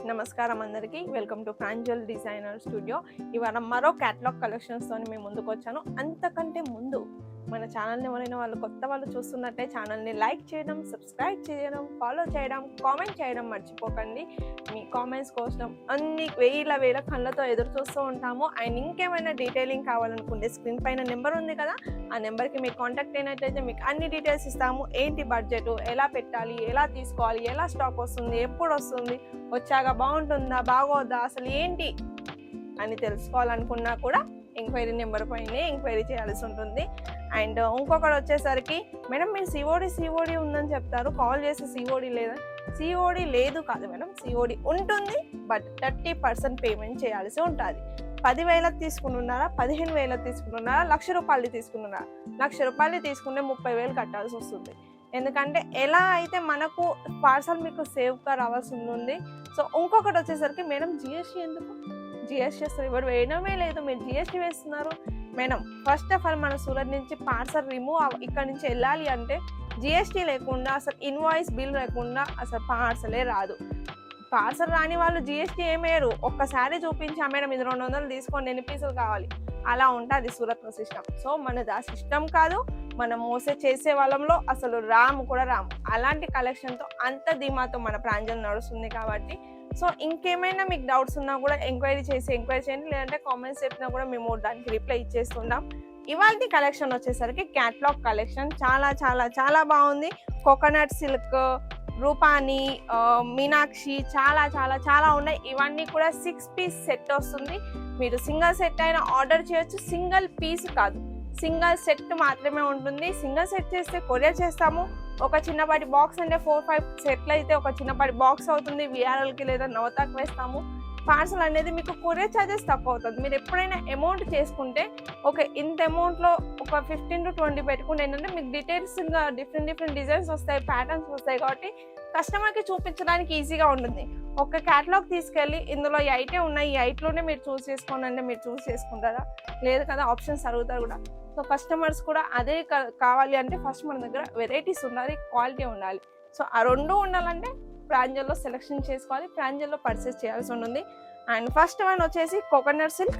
నమస్కారం అందరికీ. Welcome to Pranjal designer studio. ఇవాళ మరో క్యాటలాగ్ కలెక్షన్స్తో మేము ముందుకు వచ్చాను. అంతకంటే ముందు మన ఛానల్ని ఎవరైనా వాళ్ళు కొత్త వాళ్ళు చూస్తున్నట్టే ఛానల్ని లైక్ చేయడం, సబ్స్క్రైబ్ చేయడం, ఫాలో చేయడం, కామెంట్ చేయడం మర్చిపోకండి. మీ కామెంట్స్ కోసం అన్ని వేల కళ్ళతో ఎదురు చూస్తూ ఉంటాము. అండ్ ఇంకేమైనా డీటెయిలింగ్ కావాలనుకుంటే స్క్రీన్ పైన నెంబర్ ఉంది కదా, ఆ నెంబర్కి మీరు కాంటాక్ట్ అయినట్లయితే మీకు అన్ని డీటెయిల్స్ ఇస్తాము. ఏంటి బడ్జెట్, ఎలా పెట్టాలి, ఎలా తీసుకోవాలి, ఎలా స్టాక్ వస్తుంది, ఎప్పుడు వస్తుంది, వచ్చాక బాగుంటుందా బాగోద్దా, అసలు ఏంటి అని తెలుసుకోవాలనుకున్నా కూడా ఎంక్వైరీ నెంబర్ పైనే ఎంక్వైరీ చేయాల్సి ఉంటుంది. అండ్ ఇంకొకటి వచ్చేసరికి మేడం మీరు సిఓడి ఉందని చెప్తారు, కాల్ చేసి సిఓడి లేదా, సిఓడి లేదు కాదు మేడం, సిఓడి ఉంటుంది. బట్ 30% పేమెంట్ చేయాల్సి ఉంటుంది. 10,000 తీసుకుంటున్నారా, 15,000 తీసుకుంటున్నారా, ₹1,00,000 తీసుకుంటున్నారా, ₹1,00,000 తీసుకుంటే 30,000 కట్టాల్సి వస్తుంది. ఎందుకంటే ఎలా అయితే మనకు పార్సల్ మీకు సేఫ్గా రావాల్సి ఉంటుంది. సో ఇంకొకటి వచ్చేసరికి మేడం జిఎస్టీ ఎందుకు, జిఎస్టీ అసలు ఎవరు వేయడమే లేదు, మీరు జిఎస్టీ వేస్తున్నారు. మేడం ఫస్ట్ ఆఫ్ ఆల్ మన సూరత్ నుంచి పార్సల్ రిమూవ్ ఇక్కడ నుంచి వెళ్ళాలి అంటే జిఎస్టీ లేకుండా, అసలు ఇన్వాయిస్ బిల్ లేకుండా అసలు పార్సలే రాదు. పార్సల్ రాని వాళ్ళు జిఎస్టీ ఏమేయరు. ఒక్కసారి చూపించా మేడం ఇది 200 తీసుకోండి, ఎన్ని పీసులు కావాలి, అలా ఉంటుంది సూరత్లో సిస్టమ్. సో మనది ఆ సిస్టమ్ కాదు, మనం చేసే వాళ్ళంలో అసలు రాము. అలాంటి కలెక్షన్తో అంత ధీమాతో మన ప్రాంజల్ నడుస్తుంది కాబట్టి. సో ఇంకేమైనా మీకు డౌట్స్ ఉన్నా కూడా ఎంక్వైరీ చేయండి, లేదంటే కామెంట్స్ చెప్పినా కూడా మేము దానికి రిప్లై ఇచ్చేస్తున్నాం. ఇవాళ కలెక్షన్ వచ్చేసరికి క్యాటలాగ్ కలెక్షన్ చాలా చాలా చాలా బాగుంది. కోకోనట్ సిల్క్, రూపాని, మీనాక్షి చాలా చాలా చాలా ఉన్నాయి. ఇవన్నీ కూడా 6 పీస్ సెట్ వస్తుంది. మీరు సింగిల్ సెట్ అయినా ఆర్డర్ చేయొచ్చు, సింగిల్ పీస్ కాదు, సింగిల్ సెట్ మాత్రమే ఉంటుంది. సింగిల్ సెట్ చేస్తే కొరియర్ చేస్తాము. ఒక చిన్నపాటి బాక్స్ అంటే 4-5 సెట్లు అయితే ఒక చిన్నపాటి బాక్స్ అవుతుంది. విఆర్ఎల్కి లేదా నవతాకి వేస్తాము. పార్సల్ అనేది మీకు కొరియర్ ఛార్జెస్ తక్కువ అవుతుంది. మీరు ఎప్పుడైనా అమౌంట్ చేసుకుంటే ఓకే ఇంత అమౌంట్లో ఒక 15 to 20 పెట్టుకుంటే ఏంటంటే మీకు డీటెయిల్స్గా డిఫరెంట్ డిజైన్స్ వస్తాయి, ప్యాటర్న్స్ వస్తాయి. కాబట్టి కస్టమర్కి చూపించడానికి ఈజీగా ఉంటుంది. ఒక క్యాటలాగ్ తీసుకెళ్ళి ఇందులో ఈ ఐటెం ఉన్నాయి, ఈ ఐట్లోనే మీరు చూస్ చేసుకోండి అంటే మీరు చూస్ చేసుకుంటారా, లేదు కదా ఆప్షన్స్ అడుగుతారు కూడా. సో కస్టమర్స్ కూడా అదే కావాలి అంటే ఫస్ట్ మన దగ్గర వెరైటీస్ ఉండాలి, క్వాలిటీ ఉండాలి. సో ఆ రెండు ఉండాలంటే ప్రాంజల్లో సెలెక్షన్ చేసుకోవాలి, ప్రాంజల్లో పర్చేస్ చేయాల్సి ఉంటుంది. అండ్ ఫస్ట్ వన్ వచ్చేసి కోకోనట్ సిల్క్.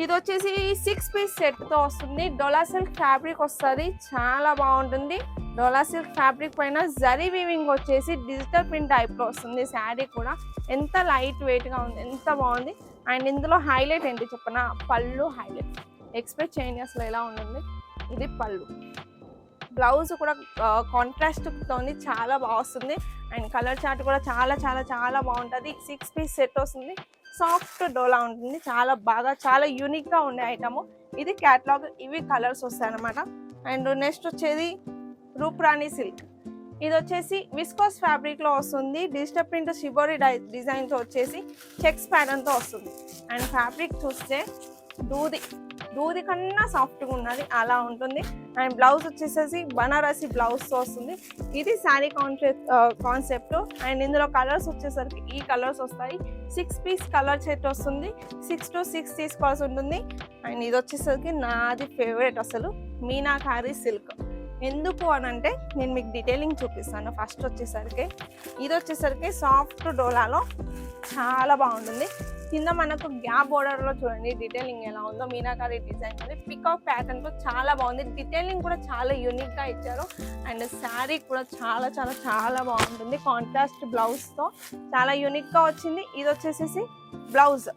ఇది వచ్చేసి 6 పీస్ సెట్తో వస్తుంది. డోలా సిల్క్ ఫ్యాబ్రిక్ వస్తుంది, చాలా బాగుంటుంది. డోలా సిల్క్ ఫ్యాబ్రిక్ పైన జరీ వీవింగ్ వచ్చేసి డిజిటల్ ప్రింట్ టైప్లో వస్తుంది. శారీ కూడా ఎంత లైట్ వెయిట్గా ఉంది, ఎంత బాగుంది. అండ్ ఇందులో హైలైట్ ఏంటి చెప్పనా, పళ్ళు హైలైట్. ఎక్స్పెక్ట్ చేయండి అసలు ఎలా ఉంటుంది. ఇది పళ్ళు, బ్లౌజ్ కూడా కాంట్రాస్ట్తో చాలా బాగా వస్తుంది. అండ్ కలర్ చార్ట్ కూడా చాలా చాలా చాలా బాగుంటుంది. 6 పీస్ సెట్ వస్తుంది. సాఫ్ట్ డోలా ఉంటుంది, చాలా బాగా చాలా యూనిక్గా ఉండే ఐటమ్. ఇది క్యాటలాగ్, ఇవి కలర్స్ వస్తాయి అన్నమాట. అండ్ నెక్స్ట్ వచ్చేది రూప్రాణి సిల్క్. ఇది వచ్చేసి విస్కోస్ ఫ్యాబ్రిక్లో వస్తుంది. డిజిటల్ ప్రింట్ షిబోరి డిజైన్తో వచ్చేసి చెక్స్ ప్యాటర్న్తో వస్తుంది. అండ్ ఫ్యాబ్రిక్ చూస్తే దూది కన్నా సాఫ్ట్గా ఉన్నది అలా ఉంటుంది. అండ్ బ్లౌజ్ వచ్చేసేసి బనారసి బ్లౌజ్తో వస్తుంది. ఇది శారీ కాన్సెప్ట్. అండ్ ఇందులో కలర్స్ వచ్చేసరికి ఈ కలర్స్ వస్తాయి. 6 పీస్ కలర్ సెట్ వస్తుంది. 6 to 6 తీసుకోవాల్సి ఉంటుంది. అండ్ ఇది వచ్చేసరికి నాది ఫేవరెట్ అసలు, మీనాకారి సిల్క్. ఎందుకు అని అంటే నేను మీకు డీటెయిలింగ్ చూపిస్తాను. ఫస్ట్ వచ్చేసరికి ఇది వచ్చేసరికి సాఫ్ట్ డోలాలో చాలా బాగుంటుంది. కింద మనకు గ్యాప్ బోర్డర్లో చూడండి డీటెయిలింగ్ ఎలా ఉందో, మీనాకారి డిజైన్ ఉంది. పికాక్ ప్యాటర్న్తో చాలా బాగుంది. డీటెయిలింగ్ కూడా చాలా యూనిక్గా ఇచ్చారు. అండ్ శారీ కూడా చాలా చాలా చాలా బాగుంటుంది. కాంట్రాస్ట్ బ్లౌజ్తో చాలా యూనిక్గా వచ్చింది. ఇది వచ్చేసేసి బ్లౌజ్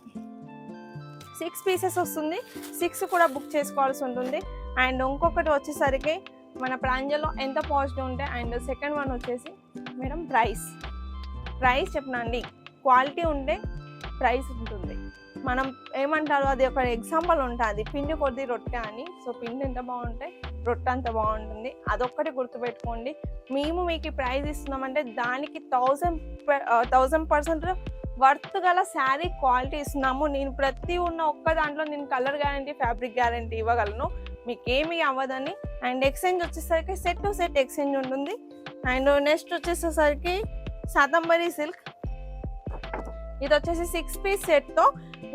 6 పీసెస్ వస్తుంది. 6 కూడా బుక్ చేసుకోవాల్సి ఉంటుంది. అండ్ ఇంకొకటి వచ్చేసరికి మన ప్రాంజల్లో ఎంత పాజిటివ్ ఉంటే. అండ్ సెకండ్ వన్ వచ్చేసి మేడం ప్రైస్ చెప్పినా అండి, క్వాలిటీ ఉంటే ప్రైస్ ఉంటుంది. మనం ఏమంటారు, అది ఒక ఎగ్జాంపుల్ ఉంటుంది, పిండి కొద్ది రొట్టె అని. సో పిండి ఎంత బాగుంటే రొట్టె అంత బాగుంటుంది. అదొక్కటి గుర్తుపెట్టుకోండి. మేము మీకు ప్రైస్ ఇస్తున్నామంటే దానికి 1000% వర్త్ గల శారీ క్వాలిటీ ఇస్తున్నాము. నేను ప్రతి ఒక్క దాంట్లో నేను కలర్ గ్యారంటీ, ఫ్యాబ్రిక్ గ్యారంటీ ఇవ్వగలను, మీకు ఏమీ అవ్వదని. అండ్ ఎక్స్చేంజ్ వచ్చేసరికి సెట్ టు సెట్ ఎక్స్చేంజ్ ఉంటుంది. అండ్ నెక్స్ట్ వచ్చేసరికి శాతంబరి సిల్క్. ఇది వచ్చేసి 6 పీస్ సెట్తో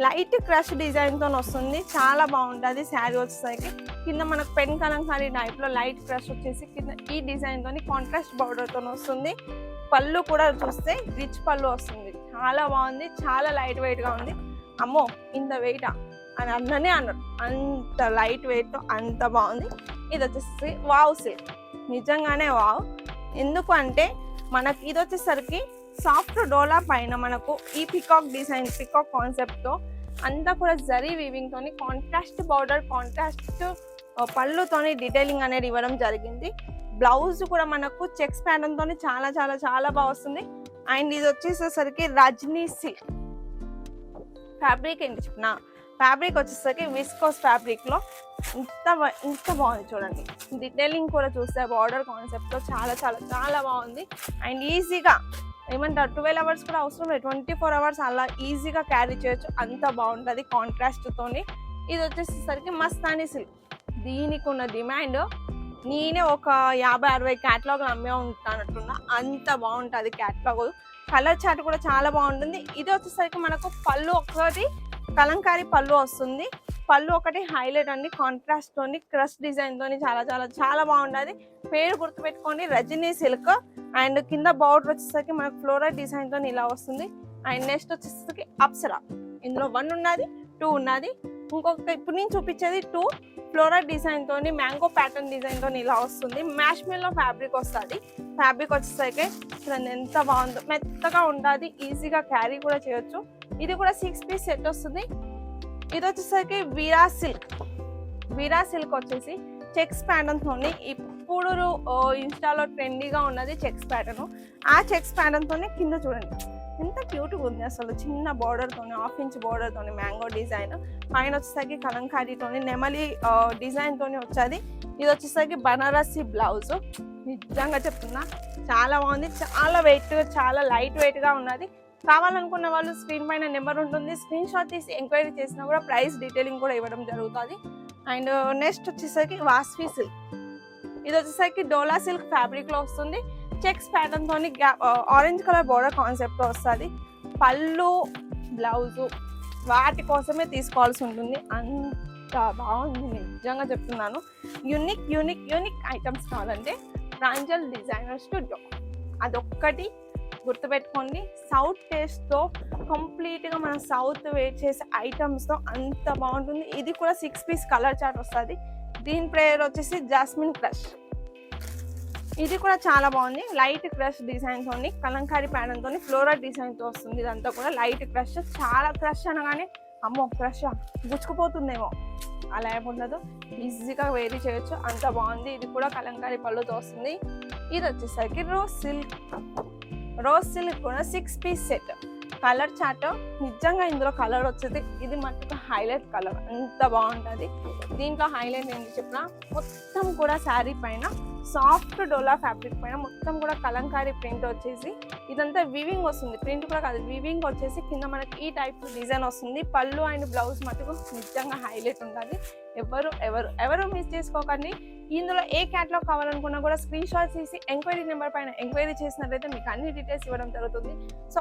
లైట్ క్రష్ డిజైన్తో వస్తుంది, చాలా బాగుంటుంది. శారీ వచ్చేసరికి కింద మనకు పెన్ కలంకారీ టైప్లో లైట్ క్రష్ వచ్చేసి కింద ఈ డిజైన్తో కాంట్రాస్ట్ బార్డర్తో వస్తుంది. పళ్ళు కూడా చూస్తే రిచ్ పళ్ళు వస్తుంది, చాలా బాగుంది, చాలా లైట్ వెయిట్గా ఉంది. అమ్మో ఇంత వెయిటా అని అందనే అన్నారు, అంత లైట్ వెయిట్తో అంత బాగుంది. ఇది వచ్చేసి వావ్ సిల్క్, నిజంగానే వావ్. ఎందుకు అంటే మనకి ఇది వచ్చేసరికి సాఫ్ట్ డోలా పైన మనకు ఈ పికాక్ డిజైన్, పికాక్ కాన్సెప్ట్తో అంతా కూడా జరీ వీవింగ్తోని కాంట్రాస్ట్ బార్డర్, కాంట్రాస్ట్ పళ్ళుతోని డీటెయిలింగ్ అనేది ఇవ్వడం జరిగింది. బ్లౌజ్ కూడా మనకు చెక్స్ ప్యాటర్న్ తోని చాలా చాలా చాలా బాగా వస్తుంది. అండ్ ఇది వచ్చేసేసరికి రజనీ సిల్క్ ఫ్యాబ్రిక్ ఏంటి చెప్పిన, ఫ్యాబ్రిక్ వచ్చేసరికి విస్కోస్ ఫ్యాబ్రిక్లో ఇంత బాగుంది చూడండి. డీటెయిలింగ్ కూడా చూస్తే బార్డర్ కాన్సెప్ట్తో చాలా చాలా చాలా బాగుంది. అండ్ ఈజీగా ఏమంటారు 12 hours కూడా అవసరం లేదు, 24 hours అలా ఈజీగా క్యారీ చేయొచ్చు, అంత బాగుంటుంది కాంట్రాస్ట్తోని. ఇది వచ్చేసరికి మస్తానీ సిల్క్, దీనికి ఉన్న డిమాండ్ నేనే ఒక 50-60 క్యాటలాగ్లు అమ్మే ఉంటానట్టున్నా, అంత బాగుంటుంది క్యాటలాగ్. కలర్ చార్ట్ కూడా చాలా బాగుంటుంది. ఇది వచ్చేసరికి మనకు పళ్ళు ఒకటి కలంకారీ పళ్ళు వస్తుంది, పళ్ళు ఒకటి హైలైట్ అండి, కాంట్రాస్ట్ తోని క్రష్ డిజైన్ తోని చాలా చాలా చాలా బాగుంటుంది. పేరు గుర్తుపెట్టుకోండి, రజనీ సిల్క్. అండ్ కింద బార్డర్ వచ్చేసరికి మనకు ఫ్లోరల్ డిజైన్ తోని ఇలా వస్తుంది. అండ్ నెక్స్ట్ వచ్చేసరికి అప్సరా, ఇందులో 1 ఉన్నది, 2 ఉన్నది, ఇంకొక ఇప్పుడు నేను చూపించేది 2 ఫ్లోరల్ డిజైన్ తోని మ్యాంగో ప్యాటర్న్ డిజైన్ తోని ఇలా వస్తుంది. మ్యాష్ మెల్లో ఫ్యాబ్రిక్ వస్తుంది. ఫ్యాబ్రిక్ వచ్చేసరికి చూడండి ఎంత బాగుందో, మెత్తగా ఉంటుంది, ఈజీగా క్యారీ కూడా చేయొచ్చు. ఇది కూడా 6 piece సెట్ వస్తుంది. ఇది వచ్చేసరికి వీరా సిల్క్, వీరా సిల్క్ వచ్చేసి చెక్స్ ప్యాటర్న్ తోని ఇప్పుడు ఇన్స్టాలో ట్రెండీగా ఉన్నది చెక్స్ ప్యాటర్న్. ఆ చెక్స్ ప్యాటర్న్ తోని కింద చూడండి ఎంత క్యూట్గా ఉంది అసలు, చిన్న బార్డర్తోని 1/2 inch బార్డర్తోని మ్యాంగో డిజైన్, పైన వచ్చేసరికి కలంకారీతోని నెమలి డిజైన్ తోని వచ్చేది. ఇది వచ్చేసరికి బనారసి బ్లౌజ్, నిజంగా చెప్తున్నా చాలా బాగుంది, చాలా వెయిట్, చాలా లైట్ వెయిట్గా ఉన్నది. కావాలనుకున్న వాళ్ళు స్క్రీన్ పైన నెంబర్ ఉంటుంది, స్క్రీన్ షాట్ తీసి ఎంక్వైరీ చేసినా కూడా ప్రైస్ డీటెయిలింగ్ కూడా ఇవ్వడం జరుగుతుంది. అండ్ నెక్స్ట్ వచ్చేసరికి వాస్వి సిల్క్, ఇది వచ్చేసరికి డోలా సిల్క్ ఫ్యాబ్రిక్లో వస్తుంది. చెక్స్ ప్యాటర్న్ తోని ఆరెంజ్ కలర్ బోర్డర్ కాన్సెప్ట్ వస్తుంది. పళ్ళు బ్లౌజు వాటి కోసమే తీసుకోవాల్సి ఉంటుంది, అంత బాగుంది, నిజంగా చెప్తున్నాను. యూనిక్ యూనిక్ యూనిక్ ఐటమ్స్ కావాలంటే ప్రాంజల్ డిజైనర్ స్టూడియో, అదొక్కటి గుర్తుపెట్టుకోండి. సౌత్ టేస్ట్తో కంప్లీట్గా మనం సౌత్ వేట్ చేసే ఐటమ్స్తో అంత బాగుంటుంది. ఇది కూడా 6 piece కలర్ చార్ట్ వస్తుంది. దీని పేరు వచ్చేసి జాస్మిన్ క్రష్, ఇది కూడా చాలా బాగుంది. లైట్ క్రష్ డిజైన్ తోని కలంకారీ ప్యాటర్న్ తోని ఫ్లోరల్ డిజైన్ తో వస్తుంది. ఇదంతా కూడా లైట్ క్రష్, చాలా క్రష్ అనగానే అమ్మో క్రష్ గుచ్చుకుపోతుందేమో, అలా ఏముండదు, ఈజీగా వేరీ చేయొచ్చు, అంత బాగుంది. ఇది కూడా కలంకారీ పళ్ళుతో వస్తుంది. ఇది వచ్చేసరికి రోజ్ సిల్క్, రోజ్ సిల్క్ కూడా 6 piece సెట్. కలర్ చార్ట్ నిజంగా ఇందులో కలర్ వచ్చేది, ఇది మట్టుకు హైలైట్ కలర్, అంత బాగుంటుంది. దీంట్లో హైలైట్ ఏంటి చెప్పిన, మొత్తం కూడా శారీ పైన సాఫ్ట్ డోలా ఫ్యాబ్రిక్ పైన మొత్తం కూడా కలంకారీ ప్రింట్ వచ్చేసి ఇదంతా వీవింగ్ వస్తుంది, ప్రింట్ కూడా కాదు వీవింగ్ వచ్చేసి కింద మనకి ఈ టైప్ డిజైన్ వస్తుంది. పళ్ళు అండ్ బ్లౌజ్ మటుకు నిజంగా హైలైట్ ఉంటుంది. ఎవరు ఎవరు ఎవరు మిస్ చేసుకోకండి. ఇందులో ఏ క్యాటలాగ్ కావాలనుకున్నా కూడా స్క్రీన్ షాట్ తీసి ఎంక్వైరీ నెంబర్ పైన ఎంక్వైరీ చేసినట్లయితే మీకు అన్ని డీటెయిల్స్ ఇవ్వడం జరుగుతుంది. సో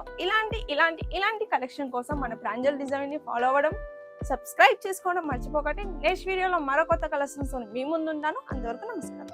ఇలాంటి కలెక్షన్ కోసం మన ప్రాంజల్ డిజైన్ని ఫాలో అవ్వడం, సబ్స్క్రైబ్ చేసుకోవడం మర్చిపోకండి. నెక్స్ట్ వీడియోలో మరో కొత్త కలెక్షన్స్ మీ ముందు ఉంటాను. అంతవరకు నమస్కారం.